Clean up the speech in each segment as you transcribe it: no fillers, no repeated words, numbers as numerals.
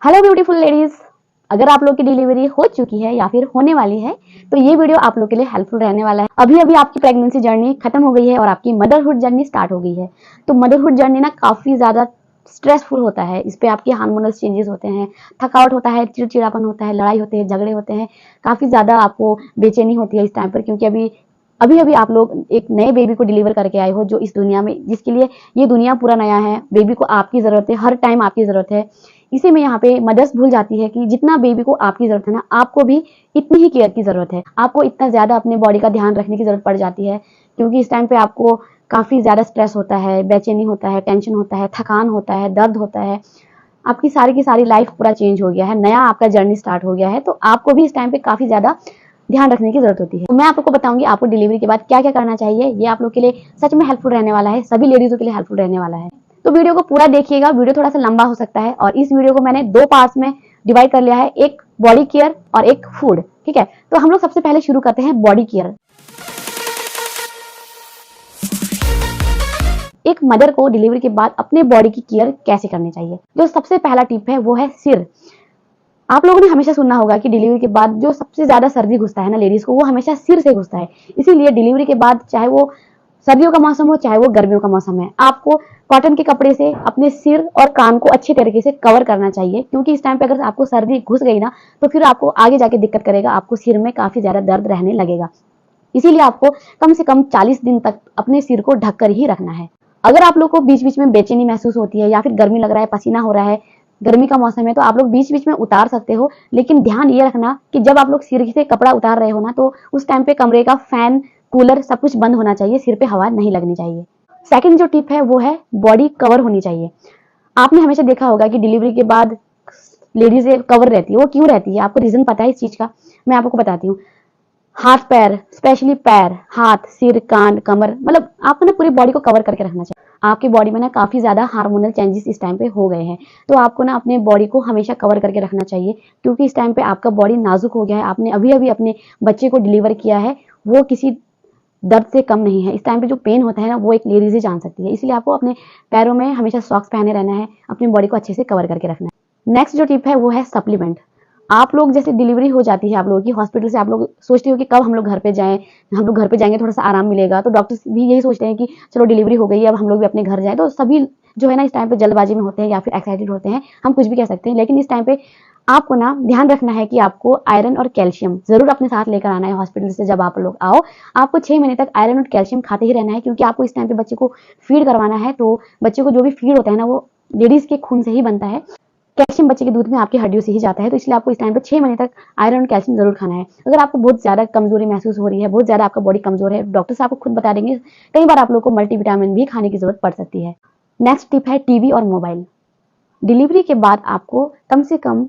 Hello beautiful ladies, अगर आप लोग की डिलीवरी हो चुकी है या फिर होने वाली है तो ये वीडियो आप लोग के लिए हेल्पफुल रहने वाला है। अभी अभी आपकी प्रेगनेंसी जर्नी खत्म हो गई है और आपकी मदरहुड जर्नी स्टार्ट हो गई है। तो मदरहुड जर्नी ना काफी ज्यादा स्ट्रेसफुल होता है। इस पे आपके हार्मोनल चेंजेस होते हैं, थकावट होता है, चिड़चिड़ापन होता है, लड़ाई होते हैं, झगड़े होते हैं, काफी ज्यादा आपको बेचैनी होती है इस टाइम पर, क्योंकि अभी अभी अभी आप लोग एक नए बेबी को डिलीवर करके आए हो, जो इस दुनिया में, जिसके लिए ये दुनिया पूरा नया है। बेबी को आपकी जरूरत है, हर टाइम आपकी जरूरत है। इसी में यहाँ पे मदर्स भूल जाती है कि जितना बेबी को आपकी जरूरत है ना, आपको भी इतनी ही केयर की जरूरत है। आपको इतना ज्यादा अपने बॉडी का ध्यान रखने की जरूरत पड़ जाती है, क्योंकि इस टाइम पे आपको काफी ज्यादा स्ट्रेस होता है, बेचैनी होता है, टेंशन होता है, थकान होता है, दर्द होता है। आपकी सारी की सारी लाइफ पूरा चेंज हो गया है, नया आपका जर्नी स्टार्ट हो गया है। तो आपको भी इस टाइम पे काफी ज्यादा ध्यान रखने की जरूरत होती है। तो मैं आप लोग को बताऊंगी आपको डिलीवरी के बाद क्या क्या करना चाहिए। ये आप लोग के लिए सच में हेल्पफुल रहने वाला है, सभी लेडीजों के लिए हेल्पफुल रहने वाला है। तो वीडियो को पूरा देखिएगा। वीडियो थोड़ा सा लंबा हो सकता है और इस वीडियो को मैंने दो पार्ट्स में डिवाइड कर लिया है, एक बॉडी केयर और एक फूड। ठीक है, तो हम लोग सबसे पहले शुरू करते हैं बॉडी केयर। एक मदर को डिलीवरी के बाद अपने बॉडी की केयर कैसे करनी चाहिए। जो सबसे पहला टिप है वो है सिर। आप लोगों ने हमेशा सुना होगा कि डिलीवरी के बाद जो सबसे ज्यादा सर्दी घुसता है ना लेडीज को, वो हमेशा सिर से घुसता है। इसीलिए डिलीवरी के बाद, चाहे वो सर्दियों का मौसम हो चाहे वो गर्मियों का मौसम है, आपको कॉटन के कपड़े से अपने सिर और कान को अच्छे तरीके से कवर करना चाहिए। क्योंकि इस टाइम पे अगर आपको सर्दी घुस गई ना, तो फिर आपको आगे जाके दिक्कत करेगा, आपको सिर में काफी ज्यादा दर्द रहने लगेगा। इसीलिए आपको कम से कम 40 दिन तक अपने सिर को ढककर ही रखना है। अगर आप लोग को बीच बीच में बेचैनी महसूस होती है या फिर गर्मी लग रहा है, पसीना हो रहा है, गर्मी का मौसम है, तो आप लोग बीच बीच में उतार सकते हो। लेकिन ध्यान ये रखना कि जब आप लोग सिर से कपड़ा उतार रहे हो ना, तो उस टाइम पे कमरे का फैन, कूलर सब कुछ बंद होना चाहिए, सिर पे हवा नहीं लगनी चाहिए। सेकंड जो टिप है वो है बॉडी कवर होनी चाहिए। आपने हमेशा देखा होगा कि डिलीवरी के बाद लेडीज कवर रहती है। वो क्यों रहती है, आपको रीजन पता है इस चीज का? मैं आपको बताती हूँ। हाथ पैर, स्पेशली पैर, हाथ, सिर, कान, कमर, मतलब आपको ना पूरी बॉडी को कवर करके रखना चाहिए। आपकी बॉडी में ना काफी ज्यादा हार्मोनल चेंजेस इस टाइम पे हो गए हैं, तो आपको ना अपने बॉडी को हमेशा कवर करके रखना चाहिए। क्योंकि इस टाइम पे आपका बॉडी नाजुक हो गया है। आपने अभी अभी अपने बच्चे को डिलीवर किया है, वो किसी दर्द से कम नहीं है। इस टाइम पे जो पेन होता है ना, वो एक लेडीज ही जान सकती है। इसलिए आपको अपने पैरों में हमेशा सॉक्स पहने रहना है, अपनी बॉडी को अच्छे से कवर करके रखना है। नेक्स्ट जो टिप है वो है सप्लीमेंट। आप लोग जैसे डिलीवरी हो जाती है आप लोगों की हॉस्पिटल से, आप लोग सोचते हो कि कब हम लोग घर पे जाएं, हम लोग घर पे जाएंगे थोड़ा सा आराम मिलेगा। तो डॉक्टर्स भी यही सोचते हैं कि चलो डिलीवरी हो गई है, अब हम लोग भी अपने घर जाएं। तो सभी जो है ना इस टाइम पे जल्दबाजी में होते हैं या फिर एक्साइटेड होते हैं, हम कुछ भी कह सकते हैं। लेकिन इस टाइम पे आपको ना ध्यान रखना है कि आपको आयरन और कैल्शियम जरूर अपने साथ लेकर आना है हॉस्पिटल से। जब आप लोग आओ, आपको 6 महीने तक आयरन और कैल्शियम खाते ही रहना है, क्योंकि आपको इस टाइम पे बच्चे को फीड करवाना है। तो बच्चे को जो भी फीड होता है ना, वो लेडीज के खून से ही बनता है। कैल्शियम बच्चे के दूध में आपकी हड्डियों से ही जाता है। तो इसलिए आपको इस टाइम पे 6 महीने तक आयरन और कैल्शियम जरूर खाना है। अगर आपको बहुत ज्यादा कमजोरी महसूस हो रही है, बहुत ज्यादा आपका बॉडी कमजोर है, डॉक्टर से आपको खुद बता देंगे, कई बार आप लोग को मल्टीविटामिन भी खाने की जरूरत पड़ सकती है। नेक्स्ट टिप है टीवी और मोबाइल। डिलीवरी के बाद आपको कम से कम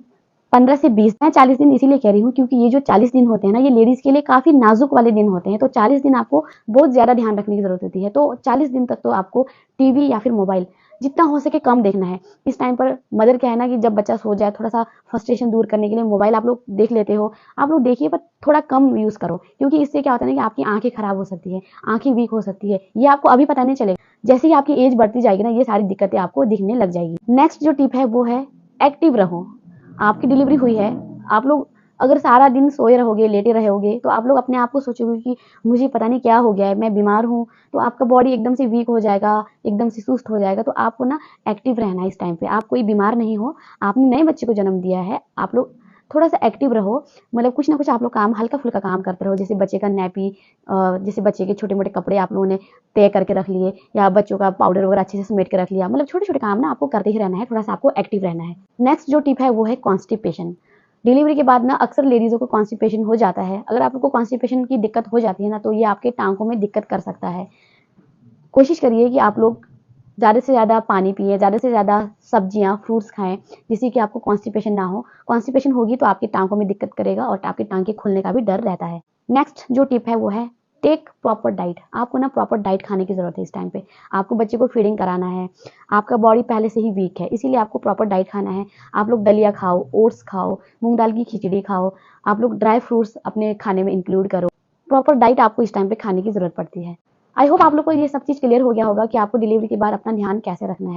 15 से 20, मैं 40 दिन इसीलिए कह रही हूँ क्योंकि ये जो 40 दिन होते हैं ना, ये लेडीज के लिए काफी नाजुक वाले दिन होते हैं। तो 40 दिन आपको बहुत ज्यादा ध्यान रखने की जरूरत होती है। तो 40 दिन तक तो आपको टीवी या फिर मोबाइल जितना हो सके कम देखना है। इस टाइम पर मदर क्या है ना, कि जब बच्चा सो जाए, थोड़ा सा फ्रस्ट्रेशन दूर करने के लिए मोबाइल आप लोग देख लेते हो। आप लोग देखिए, पर थोड़ा कम यूज करो, क्योंकि इससे क्या होता है ना कि आपकी आंखें खराब हो सकती है, आंखें वीक हो सकती है। ये आपको अभी पता नहीं चलेगा, जैसे ही आपकी एज बढ़ती जाएगी ना, ये सारी दिक्कतें आपको दिखने लग जाएगी। नेक्स्ट जो टिप है वो है एक्टिव रहो। आपकी डिलीवरी हुई है, आप लोग अगर सारा दिन सोए रहोगे, लेटे रहोगे, तो आप लोग अपने आप को सोचोगे कि मुझे पता नहीं क्या हो गया है, मैं बीमार हूँ। तो आपका बॉडी एकदम से वीक हो जाएगा, एकदम से सुस्त हो जाएगा। तो आपको ना एक्टिव रहना है इस टाइम पे। आप कोई बीमार नहीं हो, आपने नए बच्चे को जन्म दिया है, आप लोग थोड़ा सा एक्टिव रहो। मतलब कुछ ना कुछ आप लोग काम, हल्का फुल्का काम करते रहो। जैसे बच्चे का नैपी, जैसे बच्चे के छोटे मोटे कपड़े आप लोगों ने तय करके रख लिए, या बच्चों का पाउडर वगैरह अच्छे से समेट के रख लिया। मतलब छोटे छोटे काम ना आपको करते ही रहना है, थोड़ा सा आपको एक्टिव रहना है। नेक्स्ट जो टिप है वो है कॉन्स्टिपेशन। डिलीवरी के बाद ना अक्सर लेडीजों को कॉन्स्टिपेशन हो जाता है। अगर आप लोग को कॉन्स्टिपेशन की दिक्कत हो जाती है ना, तो ये आपके टांगों में दिक्कत कर सकता है। कोशिश करिए कि आप लोग ज़्यादा से ज़्यादा पानी पिए, ज़्यादा से ज़्यादा सब्जियां, फ्रूट्स खाएं, जिससे कि आपको कॉन्स्टिपेशन ना हो। कॉन्स्टिपेशन होगी तो आपकी टांगों में दिक्कत करेगा और आपकी टांग के खुलने का भी डर रहता है। नेक्स्ट जो टिप है वो है टेक प्रॉपर डाइट। आपको ना प्रॉपर डाइट खाने की जरूरत है इस टाइम पे। आपको बच्चे को फीडिंग कराना है, आपका बॉडी पहले से ही वीक है, इसीलिए आपको प्रॉपर डाइट खाना है। आप लोग दलिया खाओ, ओट्स खाओ, मूंग दाल की खिचड़ी खाओ, आप लोग ड्राई फ्रूट्स अपने खाने में इंक्लूड करो। प्रॉपर डाइट आपको इस टाइम पे खाने की जरूरत पड़ती है। आई होप आप लोग को ये सब चीज क्लियर हो गया होगा कि आपको डिलीवरी के बाद अपना ध्यान कैसे रखना है।